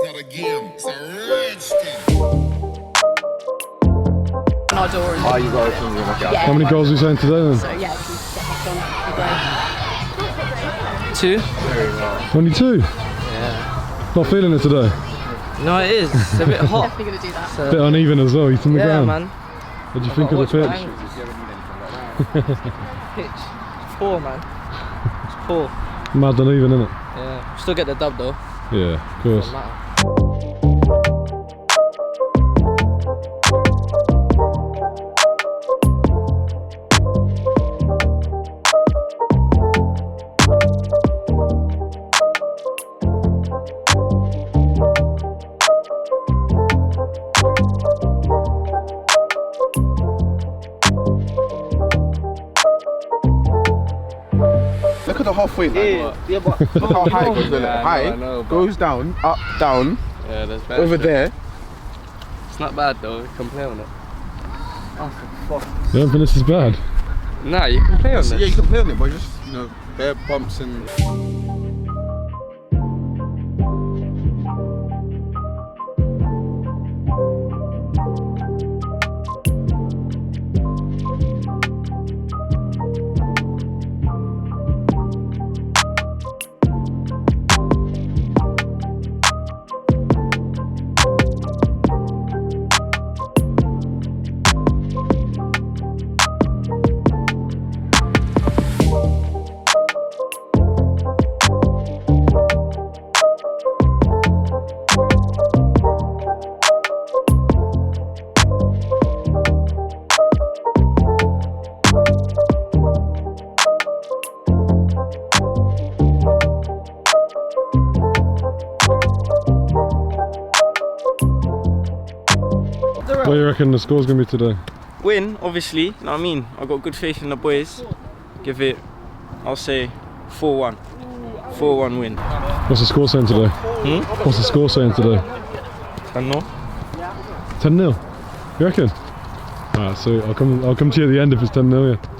not a game, it's a rich thing. Our door and Oh, you got it. yeah. How many goals are you saying today then? So yeah, we get back on. Two? Only 2? Yeah. Not feeling it today? No, it is. It's a bit hot. Definitely gonna do that. A bit uneven as well, he's on the Yeah, ground. man. What do you think of the pitch? Pitch. It's poor, man. It's poor. Mad uneven, isn't it? Yeah. Still get the dub though. Yeah, of course. Doesn't matter. Look at the halfway line. Yeah, but Look how high it goes. Yeah, High I know, but- goes down, up, down, yeah, there's better over shit. there. It's not bad though. You can play on it. Oh, for fuck. You don't think this is bad? Nah, you can play on Yeah, this. you can play on it, but just, you know, bare bumps and. What do you reckon the score's going to be today? Win, obviously. You know what I mean? I've got good faith in the boys. Give it, I'll say 4-1. 4-1 win. What's the score saying today? What's the score saying today? 10-0. 10-0? You reckon? Alright, so I'll come to you at the end if it's 10-0, yeah.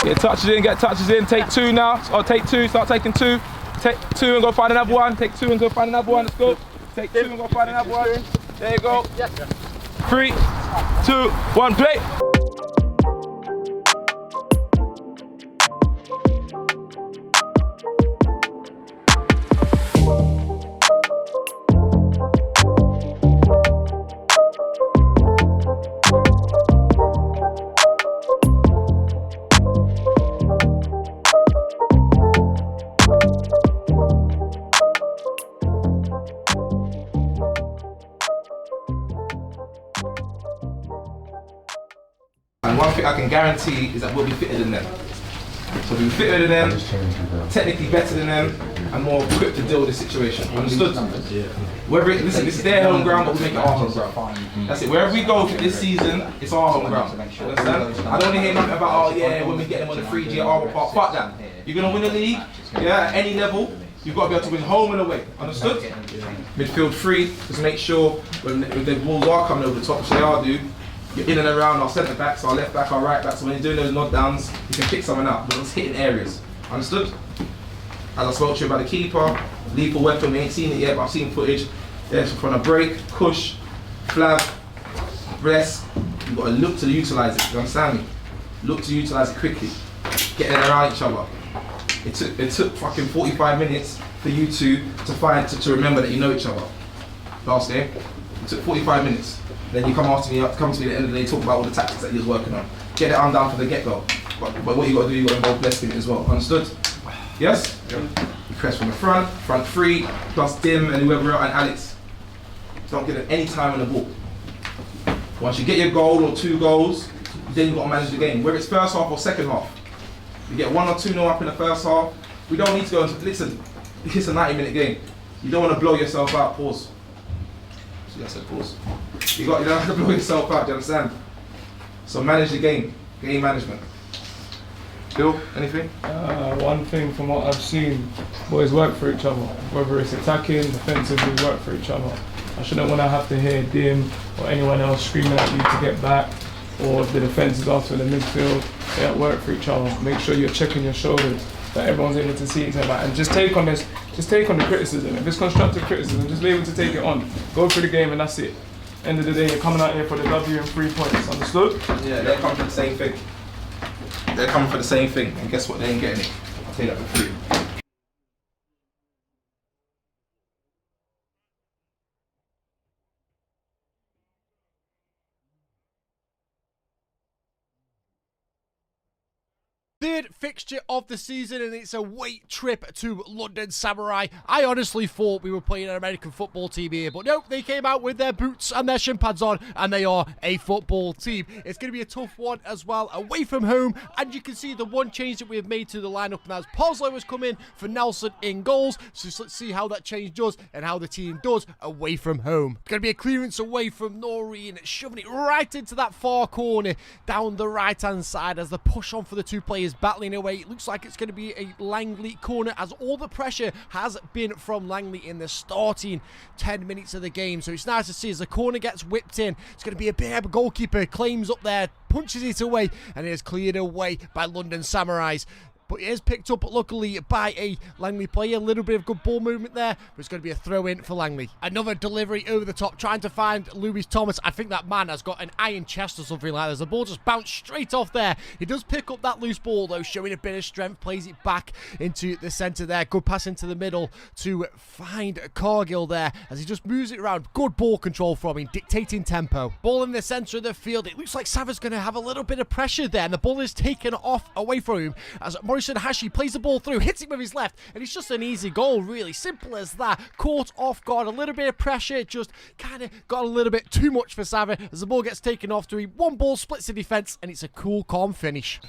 Get touches in, take 2 now, or take 2, start taking 2. Take 2 and go find another one, take 2 and go find another one, let's go. Take 2 and go find another one, there you go. 3, 2, 1, play. And one thing I can guarantee is that we'll be fitter than them. So we'll be fitter than them, technically better than them, and more equipped to deal with the situation. Understood? Whether listen, this is their home ground, but we make it our home ground. That's it. Wherever we go for this season, it's our home ground. Understand? I don't want to hear nothing about, oh yeah, when we get them on the 3G at Arbor Park. Fuck that. You're gonna win the league, yeah, at any level. You've got to be able to win home and away. Understood? Midfield 3, just make sure when the balls are coming over the top, which they are, do. You're in and around our centre backs, our left back, our right back. So when you're doing those nod downs, you can pick something up. But it's hitting areas. Understood? As I spoke to you about the keeper, lethal weapon. We ain't seen it yet, but I've seen footage. There's from a break, push, flab, rest. You've got to look to utilise it. You understand me? Look to utilise it quickly. Getting around each other. It took fucking 45 minutes for you two to remember that you know each other. Last game, it took 45 minutes. Then you come to me at the end of the day, talk about all the tactics that you was working on. Get it undone from the get-go. But what you got to do, you got to involve Blessed in it as well. Understood? Yes? Yeah. You press from the front 3, plus Dim and whoever else, and Alex. Don't give them any time on the ball. Once you get your goal or 2 goals, then you've got to manage the game. Whether it's first half or second half. You get 1 or 2-0 up in the first half. We don't need to go into, listen, it's a 90-minute game. You don't want to blow yourself out, pause. See, I said pause. You don't have to blow yourself out, do you understand? So manage the game. game management. Bill, anything? One thing from what I've seen, boys work for each other. Whether it's attacking, defensively, work for each other. I shouldn't want to have to hear Dim or anyone else screaming at you to get back, or if the defence is after the midfield, they at work for each other. Make sure you're checking your shoulders, that everyone's able to see each other, and just take on this. Just take on the criticism. If it's constructive criticism, just be able to take it on. Go through the game and that's it. End of the day, you're coming out here for the W and 3 points. Understood? Yeah, they're coming for the same thing. They're coming for the same thing, and guess what? They ain't getting it. I'll tell you that for free. Third fixture of the season, and it's a away trip to London Samurai. I honestly thought we were playing an American football team here, but nope, they came out with their boots and their shin pads on, and they are a football team. It's going to be a tough one as well, away from home, and you can see the one change that we have made to the lineup, and that's Poslow has come in for Nelson in goals. So let's see how that change does and how the team does away from home. It's going to be a clearance away from Noreen, shoving it right into that far corner down the right-hand side as the push on for the two players battling away. It looks like it's going to be a Langley corner, as all the pressure has been from Langley in the starting 10 minutes of the game. So it's nice to see as the corner gets whipped in. It's going to be a big goalkeeper, claims up there, punches it away, and it is cleared away by London Samurais. But it is picked up, luckily, by a Langley player. A little bit of good ball movement there, but it's going to be a throw-in for Langley. Another delivery over the top, trying to find Lewis Thomas. I think that man has got an iron chest or something like that. The ball just bounced straight off there. He does pick up that loose ball, though, showing a bit of strength. Plays it back into the centre there. Good pass into the middle to find Cargill there, as he just moves it around. Good ball control from him, dictating tempo. Ball in the centre of the field. It looks like Sava's going to have a little bit of pressure there, and the ball is taken off away from him as Morrison Hashi plays the ball through, hits it with his left, and it's just an easy goal, really. Simple as that. Caught off guard, a little bit of pressure, just kind of got a little bit too much for Sava as the ball gets taken off to him. One ball splits the defence, and it's a cool, calm finish.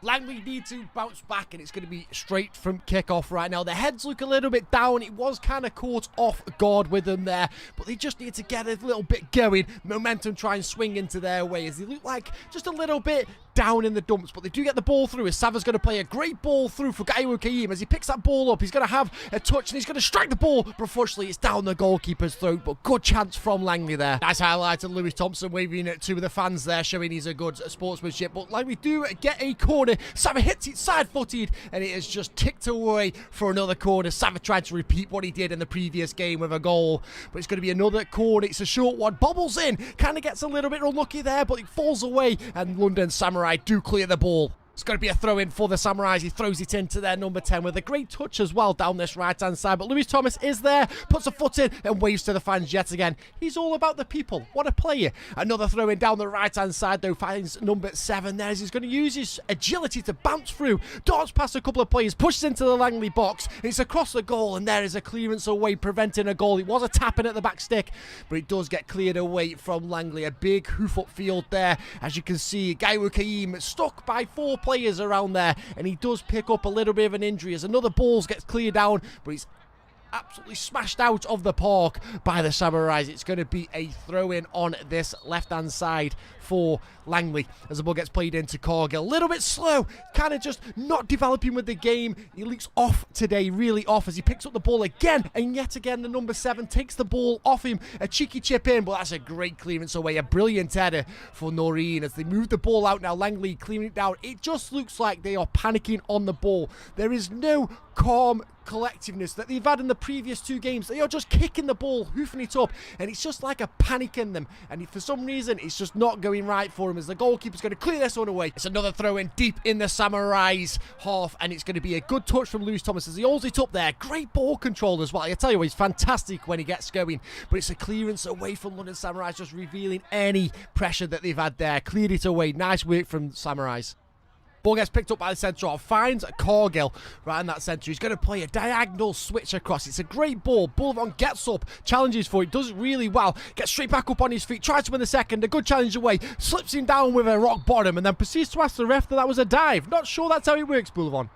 Langley need to bounce back, and it's going to be straight from kickoff right now. The heads look a little bit down. It was kind of caught off guard with them there, but they just need to get a little bit going. Momentum try and swing into their way as they look like just a little bit down in the dumps, but they do get the ball through as Sava's going to play a great ball through for Gaiwo Kaim as he picks that ball up. He's going to have a touch and he's going to strike the ball, but unfortunately it's down the goalkeeper's throat, but good chance from Langley there. Nice highlight of Lewis Thompson waving it to the fans there, showing he's a good sportsmanship, but Langley do get a corner. Sava hits it side-footed, and it is just ticked away for another corner. Sava tried to repeat what he did in the previous game with a goal, but it's going to be another corner. It's a short one, bobbles in, kind of gets a little bit unlucky there, but it falls away, and London Samurai do clear the ball. It's going to be a throw-in for the Samurais. He throws it into their number 10 with a great touch as well down this right-hand side. But Lewis Thomas is there, puts a foot in and waves to the fans yet again. He's all about the people. What a player. Another throw-in down the right-hand side, though, finds number 7 there as he's going to use his agility to bounce through. Darts past a couple of players, pushes into the Langley box. It's across the goal, and there is a clearance away, preventing a goal. It was a tapping at the back stick, but it does get cleared away from Langley. A big hoof up field there. As you can see, Gaiwo Kaim stuck by 4 players around there, and he does pick up a little bit of an injury as another ball gets cleared down, but he's absolutely smashed out of the park by the Samurais. It's going to be a throw-in on this left-hand side for Langley as the ball gets played into Cargill. A little bit slow, kind of just not developing with the game. He looks off today, really off, as he picks up the ball again, and yet again the number 7 takes the ball off him. A cheeky chip in, but that's a great clearance away. A brilliant header for Noreen as they move the ball out now. Langley clearing it down. It just looks like they are panicking on the ball. There is no calm collectiveness that they've had in the previous 2 games. They are just kicking the ball, hoofing it up, and it's just like a panic in them, and for some reason it's just not going right for him as the goalkeeper's going to clear this one away. It's another throw in deep in the Samurais half, and it's going to be a good touch from Lewis Thomas as he holds it up there. Great ball control as well. I tell you what, he's fantastic when he gets going, but it's a clearance away from London Samurais, just revealing any pressure that they've had there. Cleared it away. Nice work from Samurais. Ball gets picked up by the centre, finds Cargill right in that centre. He's going to play a diagonal switch across. It's a great ball. Boulevon gets up, challenges for it, does it really well, gets straight back up on his feet, tries to win the second, a good challenge away, slips him down with a rock bottom, and then proceeds to ask the ref that was a dive. Not sure that's how it works, Boulevon.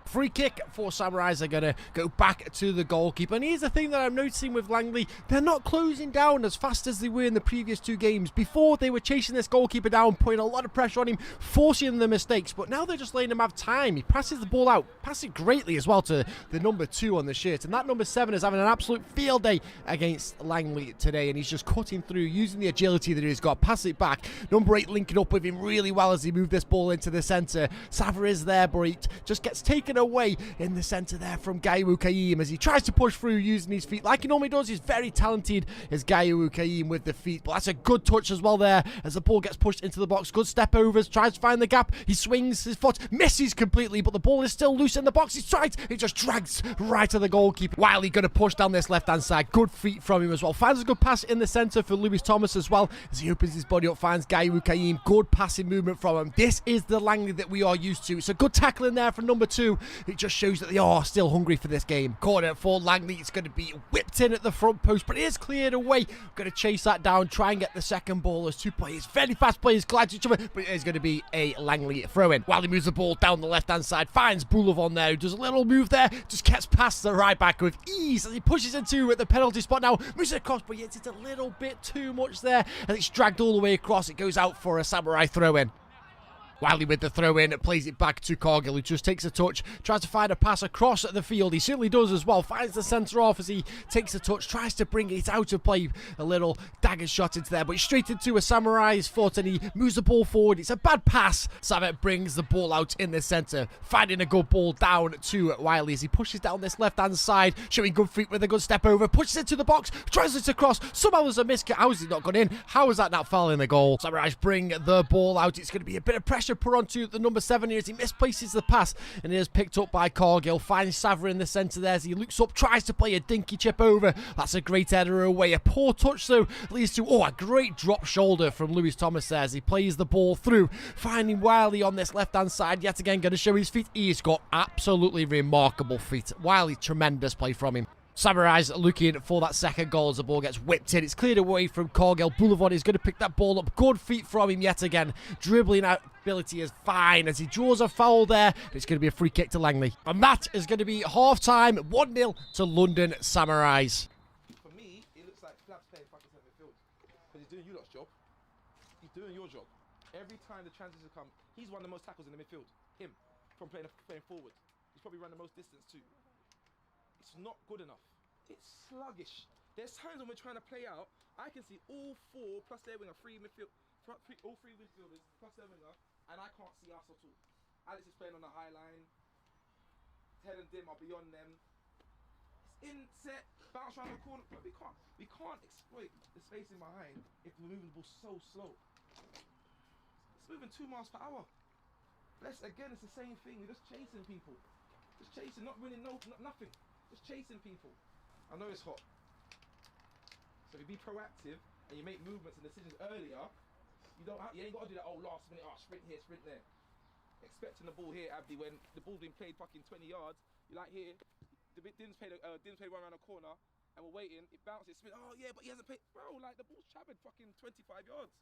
Free kick for Samurais are going to go back to the goalkeeper. And here's the thing that I'm noticing with Langley. They're not closing down as fast as they were in the previous 2 games. Before, they were chasing this goalkeeper down, putting a lot of pressure on him, forcing the mistakes. But now they're just letting him have time. He passes the ball out, passes it greatly as well to the number 2 on the shirt. And that number 7 is having an absolute field day against Langley today. And he's just cutting through, using the agility that he's got, pass it back. Number 8 linking up with him really well as he moved this ball into the centre. Sava is there, but he just gets taken away in the centre there from Gaiwu Kaim as he tries to push through using his feet like he normally does. He's very talented as Gaiwu Kaim with the feet, but that's a good touch as well there as the ball gets pushed into the box. Good step overs, tries to find the gap. He swings his foot, misses completely, but the ball is still loose in the box. He's tried, he just drags right to the goalkeeper. Wiley going to push down this left hand side. Good feet from him as well. Finds a good pass in the centre for Lewis Thomas as well as he opens his body up, finds Gaiwu Kaim. Good passing movement from him. This is the Langley that we are used to. It's a good tackle in there from number 2. It just shows that they are still hungry for this game. Corner for Langley. It's going to be whipped in at the front post, but it is cleared away. Going to chase that down, try and get the second ball as 2 players, very fast players, collide to each other, but it is going to be a Langley throw-in. While he moves the ball down the left-hand side, finds Boulevon there, who does a little move there, just gets past the right back with ease as he pushes into at the penalty spot now, moves it across, but he hits it a little bit too much there, and it's dragged all the way across. It goes out for a Samurai throw-in. Wiley with the throw in, plays it back to Cargill, who just takes a touch, tries to find a pass across the field. He certainly does as well, finds the centre off as he takes a touch, tries to bring it out of play, a little dagger shot into there, but he's straight into a Samurai's foot and he moves the ball forward. It's a bad pass. Samet brings the ball out in the centre, finding a good ball down to Wiley as he pushes down this left hand side, showing good feet with a good step over, pushes it to the box, tries it across. Somehow there's a miss. How has it not gone in? How is that not fouling the goal? Samurais bring the ball out. It's going to be a bit of pressure put onto the number 7 here as he misplaces the pass and it is picked up by Cargill. Finds Sava in the centre there as he looks up, tries to play a dinky chip over. That's a great header away. A poor touch though leads to a great drop shoulder from Lewis Thomas there as he plays the ball through, finding Wiley on this left hand side yet again, going to show his feet. He's got absolutely remarkable feet. Wiley, tremendous play from him. Samurais looking for that second goal as the ball gets whipped in. It's cleared away from Cargill. Boulevard is going to pick that ball up. Good feet from him yet again. Dribbling out ability is fine as he draws a foul there. It's going to be a free kick to Langley. And that is going to be half-time, 1-0 to London Samurais. For me, it looks like Flapp's playing fucking centre midfield. Because he's doing you lot's job. He's doing your job. Every time the transition come, he's won the most tackles in the midfield. Him, from playing forward. He's probably run the most distance too. It's not good enough. It's sluggish. There's times when we're trying to play out, I can see all 4 plus their winger, all 3 midfielders plus their winger, and I can't see us at all. Alex is playing on the high line. Ted and Dim are beyond them. It's in set, bounce around the corner, but we can't exploit the spacing behind if we're moving the ball so slow. It's moving 2 miles per hour. Again, it's the same thing. We're just chasing people. Just chasing, not winning, nothing. Just chasing people. I know it's hot. So if you be proactive and you make movements and decisions earlier, you ain't got to do that, last minute, sprint here, sprint there. Expecting the ball here, Abdi, when the ball's been played fucking 20 yards, you're like here, Din's played one around the corner, and we're waiting, it bounces, sprint, but he hasn't played, bro, like the ball's traveled fucking 25 yards.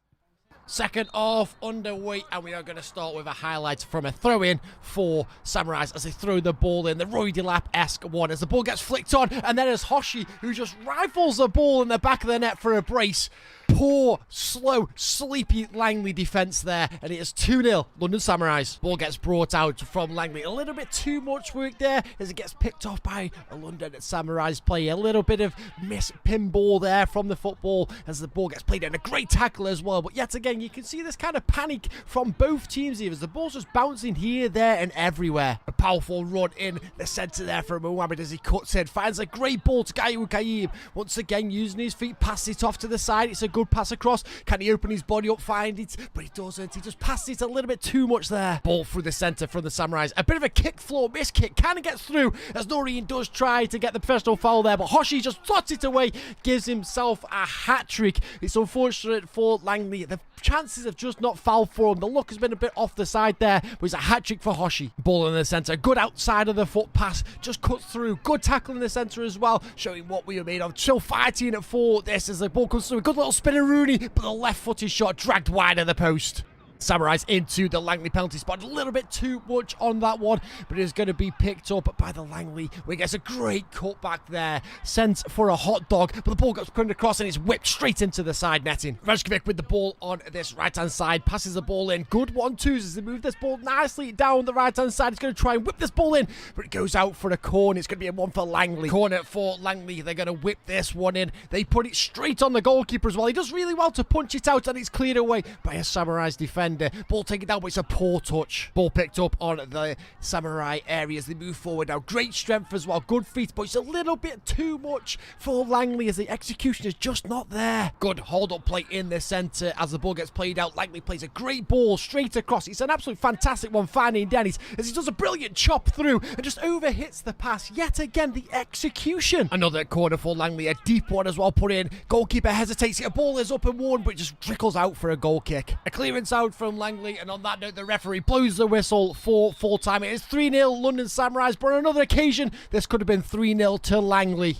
Second half underway, and we are going to start with a highlight from a throw-in for Samurais as they throw the ball in, the Roy Delap-esque one, as the ball gets flicked on, and then it's Hoshi who just rifles the ball in the back of the net for a brace. Poor, slow, sleepy Langley defence there, and it is 2-0 London Samurais. Ball gets brought out from Langley. A little bit too much work there as it gets picked off by a London Samurais player. A little bit of miss pinball there from the football as the ball gets played in. A great tackle as well, but yet again, you can see this kind of panic from both teams here as the ball's just bouncing here, there, and everywhere. A powerful run in the centre there from Mohamed as he cuts in, finds a great ball to Gaiwu Kaim. Once again, using his feet, passes it off to the side. It's a good pass across. Can he open his body up, find it? But he doesn't. He just passes it a little bit too much there. Ball through the centre from the Samurais. A bit of a kick floor miss kick. Kind of gets through as Noreen does try to get the professional foul there, but Hoshi just slots it away, gives himself a hat-trick. It's unfortunate for Langley. The chances have just not fouled for him. The look has been a bit off the side there, but it's a hat-trick for Hoshi. Ball in the centre. Good outside of the foot pass. Just cuts through. Good tackle in the centre as well, showing what we are made of. Still fighting for this as the ball comes through. A good little spinner Rooney, but the left-footed shot dragged wide of the post. Samurais into the Langley penalty spot. A little bit too much on that one, but it is going to be picked up by the Langley. We get a great cut back there. Sent for a hot dog, but the ball gets pinned across and it's whipped straight into the side netting. Rajkovic with the ball on this right-hand side. Passes the ball in. Good 1-2s as they move this ball nicely down the right-hand side. He's going to try and whip this ball in, but it goes out for a corner. It's going to be a one for Langley. Corner for Langley. They're going to whip this one in. They put it straight on the goalkeeper as well. He does really well to punch it out, and it's cleared away by a Samurai's defender. Ball taken down, but it's a poor touch. Ball picked up on the Samurai area as they move forward now. Great strength as well. Good feet, but it's a little bit too much for Langley as the execution is just not there. Good hold-up play in the centre as the ball gets played out. Langley plays a great ball straight across. It's an absolute fantastic one, finding Dennis as he does a brilliant chop through and just overhits the pass. Yet again, the execution. Another corner for Langley, a deep one as well put in. Goalkeeper hesitates. A ball is up and worn, but it just trickles out for a goal kick. A clearance out from Langley, and on that note, the referee blows the whistle for full time. It is 3-0 London Samurais, but on another occasion, this could have been 3-0 to Langley.